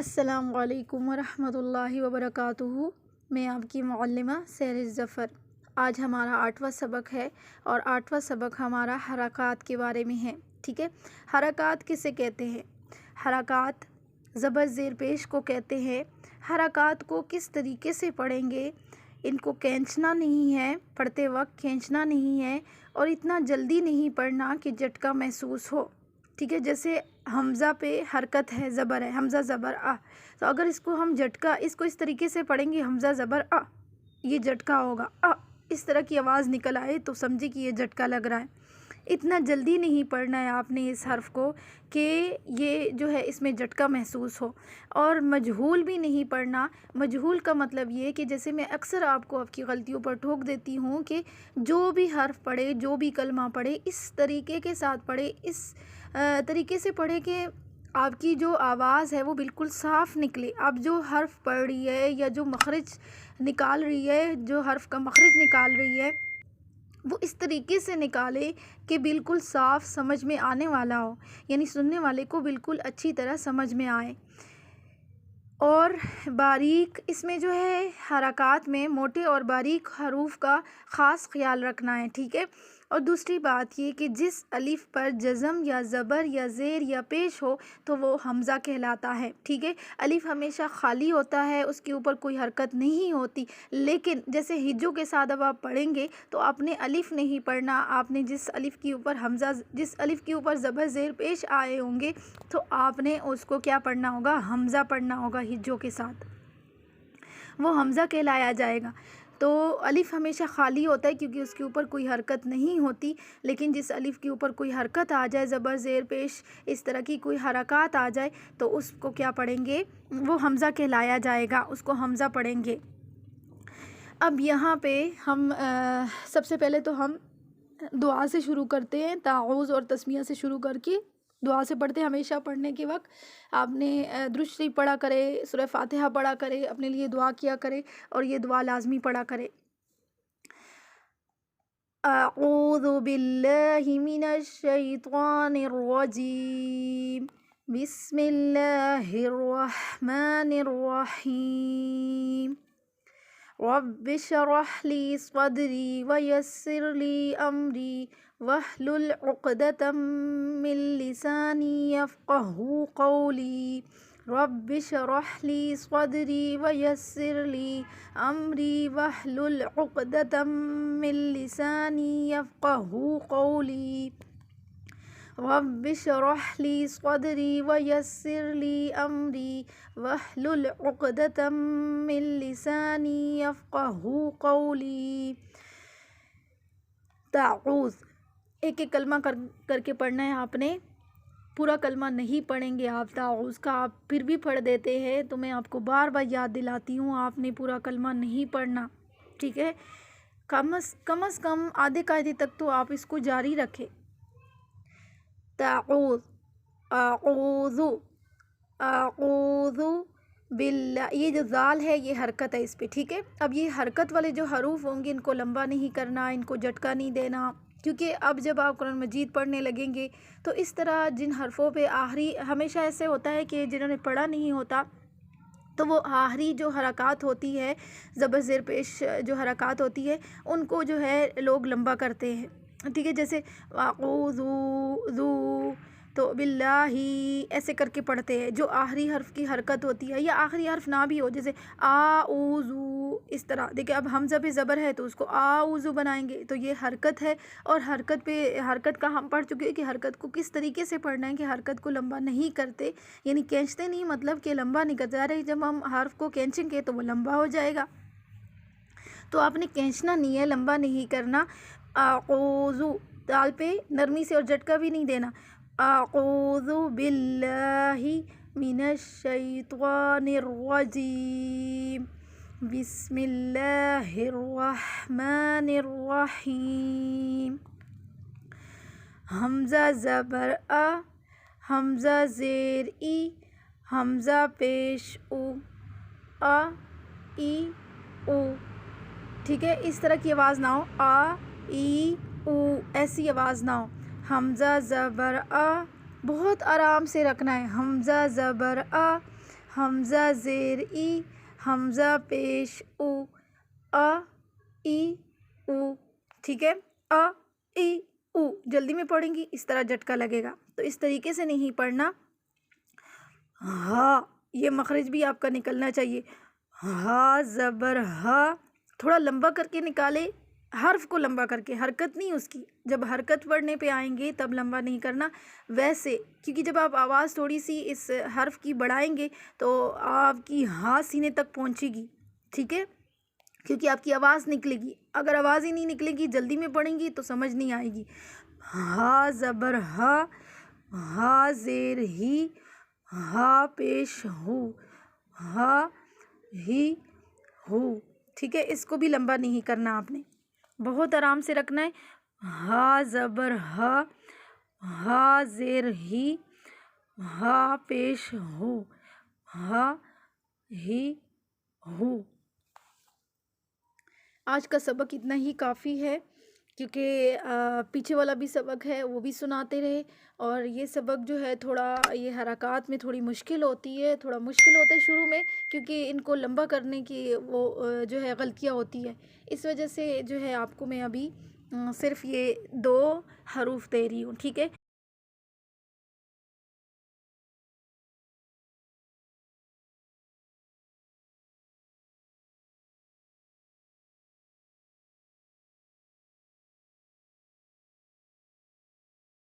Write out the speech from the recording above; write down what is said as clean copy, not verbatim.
السلام علیکم ورحمۃ اللہ وبرکاتہ۔ میں آپ کی معلمہ سہرش ظفر۔ آج ہمارا 8واں سبق ہے اور 8واں سبق ہمارا حرکات کے بارے میں ہے۔ ٹھیک ہے، حرکات کسے کہتے ہیں؟ حرکات زبر زیر پیش کو کہتے ہیں۔ حرکات کو کس طریقے سے پڑھیں گے؟ ان کو کھینچنا نہیں ہے، پڑھتے وقت کھینچنا نہیں ہے اور اتنا جلدی نہیں پڑھنا کہ جھٹکا محسوس ہو۔ ٹھیک ہے، جیسے حمزہ پہ حرکت ہے، زبر ہے، حمزہ زبر آ، تو اگر اس کو ہم جھٹکا اس کو اس طریقے سے پڑھیں گے، حمزہ زبر آ، یہ جھٹکا ہوگا، اس طرح کی آواز نکل آئے تو سمجھے کہ یہ جھٹکا لگ رہا ہے۔ اتنا جلدی نہیں پڑھنا ہے آپ نے اس حرف کو کہ یہ جو ہے اس میں جھٹکا محسوس ہو، اور مجہول بھی نہیں پڑھنا۔ مجہول کا مطلب یہ کہ جیسے میں اکثر آپ کو آپ کی غلطیوں پر ٹوک دیتی ہوں کہ جو بھی حرف پڑھے، جو بھی کلمہ پڑھے، اس طریقے کے ساتھ پڑھے، اس طریقے سے پڑھے کہ آپ کی جو آواز ہے وہ بالکل صاف نکلے۔ آپ جو حرف پڑھ رہی ہے یا جو مخرج نکال رہی ہے، جو حرف کا مخرج نکال رہی ہے، وہ اس طریقے سے نکالے کہ بالکل صاف سمجھ میں آنے والا ہو، یعنی سننے والے کو بالکل اچھی طرح سمجھ میں آئے۔ اور باریک اس میں جو ہے حرکات میں موٹے اور باریک حروف کا خاص خیال رکھنا ہے۔ ٹھیک ہے، اور دوسری بات یہ کہ جس الف پر جزم یا زبر یا زیر یا پیش ہو تو وہ حمزہ کہلاتا ہے۔ ٹھیک ہے، الف ہمیشہ خالی ہوتا ہے، اس کے اوپر کوئی حرکت نہیں ہوتی، لیکن جیسے ہجوں کے ساتھ اب آپ پڑھیں گے تو آپ نے الف نہیں پڑھنا، آپ نے جس الف کے اوپر حمزہ، جس الف کے اوپر زبر زیر پیش آئے ہوں گے تو آپ نے اس کو کیا پڑھنا ہوگا؟ حمزہ پڑھنا ہوگا ہجوں کے ساتھ، وہ حمزہ کہلایا جائے گا۔ تو الف ہمیشہ خالی ہوتا ہے کیونکہ اس کے اوپر کوئی حرکت نہیں ہوتی، لیکن جس الف کے اوپر کوئی حرکت آ جائے، زبر زیر پیش اس طرح کی کوئی حرکات آ جائے تو اس کو کیا پڑھیں گے؟ وہ حمزہ کہلایا جائے گا، اس کو حمزہ پڑھیں گے۔ اب یہاں پہ ہم سب سے پہلے تو ہم دعا سے شروع کرتے ہیں، تعوذ اور تسمیہ سے شروع کر کے دعا سے پڑھتے ہیں۔ ہمیشہ پڑھنے کے وقت آپ نے درود شریف پڑھا کرے، سورہ فاتحہ پڑھا کرے، اپنے لیے دعا کیا کرے اور یہ دعا لازمی پڑھا کرے۔ اعوذ باللہ من الشیطان الرجیم، بسم اللہ الرحمن الرحیم، رب اشرح لی صدری ویسر لی امری واحلل عقدۃ من لسانی یفقہوا قولی، رب اشرح لی صدری ویسر لی امری واحلل عقدۃ من لسانی یفقہوا قولی، رب اشرح لی صدری ویسر لی امری واحلل عقدۃ من لسانی یفقہوا قولی۔ تعوذ ایک ایک کلمہ کر کے پڑھنا ہے آپ نے، پورا کلمہ نہیں پڑھیں گے آپ تعوذ کا، آپ پھر بھی پڑھ دیتے ہیں تو میں آپ کو بار بار یاد دلاتی ہوں، آپ نے پورا کلمہ نہیں پڑھنا۔ ٹھیک ہے، کم از کم آدھے قاعدے تک تو آپ اس کو جاری رکھیں۔ تعوذ، اعوذ، اعوذ باللہ، یہ جو ذال ہے یہ حرکت ہے اس پہ۔ ٹھیک ہے، اب یہ حرکت والے جو حروف ہوں گے ان کو لمبا نہیں کرنا، ان کو جھٹکا نہیں دینا، کیونکہ اب جب آپ قرآن مجید پڑھنے لگیں گے تو اس طرح جن حرفوں پہ آخری، ہمیشہ ایسے ہوتا ہے کہ جنہوں نے پڑھا نہیں ہوتا تو وہ آخری جو حرکات ہوتی ہے، زبر زیر پیش جو حرکات ہوتی ہے، ان کو جو ہے لوگ لمبا کرتے ہیں۔ ٹھیک ہے، جیسے اعوذ ذو تو باللہ ایسے کر کے پڑھتے ہیں، جو آخری حرف کی حرکت ہوتی ہے یا آخری حرف نہ بھی ہو، جیسے اعوذ اس طرح۔ دیکھیں اب حمزہ پہ زبر ہے تو اس کو اعوذ بنائیں گے، تو یہ حرکت ہے، اور حرکت کا ہم پڑھ چکے ہیں کہ حرکت کو کس طریقے سے پڑھنا ہے، کہ حرکت کو لمبا نہیں کرتے، یعنی کھینچتے نہیں، مطلب کہ لمبا نہیں کرتے رہے، جب ہم حرف کو کھینچیں گے تو وہ لمبا ہو جائے گا، تو آپ نے کھینچنا نہیں ہے، لمبا نہیں کرنا۔ اعوذ دال پہ نرمی سے اور جھٹکا بھی نہیں دینا۔ اعوذ باللہ من الشیطان الرجیم، بسم اللہ الرحمن الرحیم، حمزہ زبر آ، حمزہ زیر ای، حمزہ پیش او، آ ای او۔ ٹھیک ہے، اس طرح کی آواز نہ ہو، آ ای او ایسی آواز نہ ہو۔ حمزہ زبر آ بہت آرام سے رکھنا ہے، حمزہ زبر آ، حمزہ زیر ای، حمزہ پیش او، آ ای او، ٹھیک ہے، آ ای او جلدی میں پڑھیں گی اس طرح جھٹکا لگے گا، تو اس طریقے سے نہیں پڑھنا۔ ہا، یہ مخرج بھی آپ کا نکلنا چاہیے، ہا زبر ہا، تھوڑا لمبا کر کے نکالے، حرف کو لمبا کر کے، حرکت نہیں اس کی، جب حرکت پڑھنے پہ آئیں گے تب لمبا نہیں کرنا ویسے، کیونکہ جب آپ آواز تھوڑی سی اس حرف کی بڑھائیں گے تو آپ کی ہا سینے تک پہنچے گی، ٹھیک ہے، کیونکہ آپ کی آواز نکلے گی، اگر آواز ہی نہیں نکلے گی جلدی میں پڑھیں گی تو سمجھ نہیں آئے گی۔ ہا زبر ہا، ہا زیر ہی، ہا پیش ہو، ہا ہی ہو، ٹھیک ہے، اس کو بھی لمبا نہیں کرنا، آپ نے بہت آرام سے رکھنا ہے۔ ہا زبر ہا، ہا زیر ہی، ہا پیش ہو، ہا ہی ہو۔ آج کا سبق اتنا ہی کافی ہے، کیونکہ پیچھے والا بھی سبق ہے وہ بھی سناتے رہے، اور یہ سبق جو ہے تھوڑا یہ حرکات میں تھوڑی مشکل ہوتی ہے، تھوڑا مشکل ہوتا ہے شروع میں، کیونکہ ان کو لمبا کرنے کی وہ جو ہے غلطیاں ہوتی ہے، اس وجہ سے جو ہے آپ کو میں ابھی صرف یہ 2 حروف دے رہی ہوں، ٹھیک ہے۔